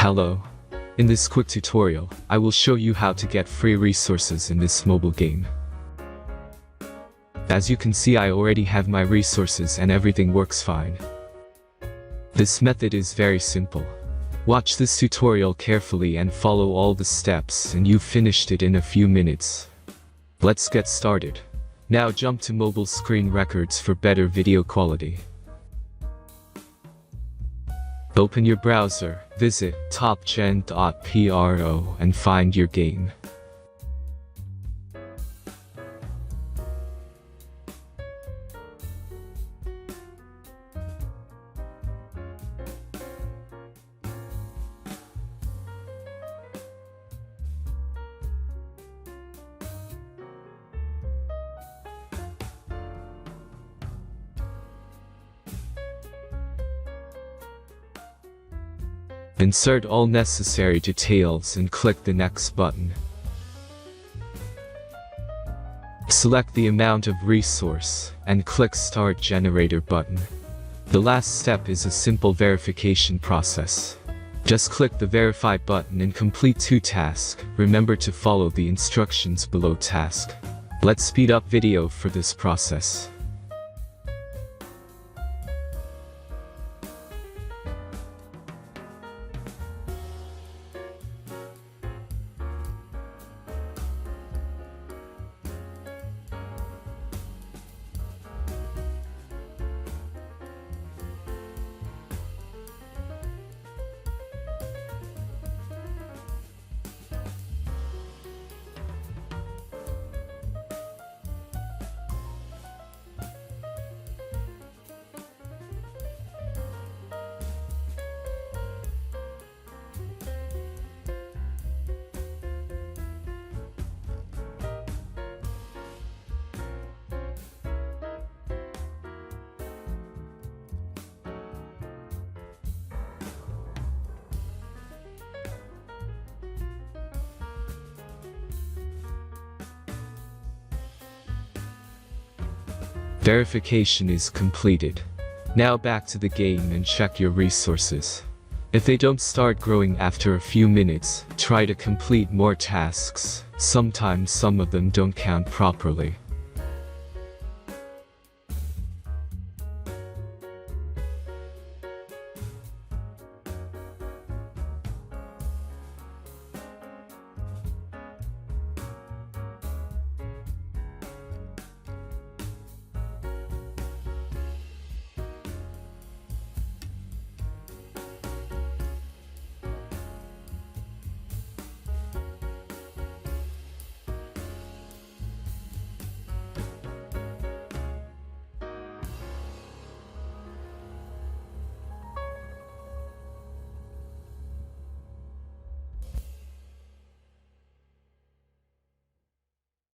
Hello. In this quick tutorial, I will show you how to get free resources in this mobile game. As you can see, I already have my resources and everything works fine. This method is very simple. Watch this tutorial carefully and follow all the steps and you've finished it in a few minutes. Let's get started. Now jump to mobile screen records for better video quality. Open your browser, visit topgen.pro and find your game. Insert all necessary details and click the Next button. Select the amount of resource and click Start Generator button. The last step is a simple verification process. Just click the Verify button and complete 2 tasks. Remember to follow the instructions below task. Let's speed up video for this process. Verification is completed. Now back to the game and check your resources. If they don't start growing after a few minutes, try to complete more tasks. Sometimes some of them don't count properly.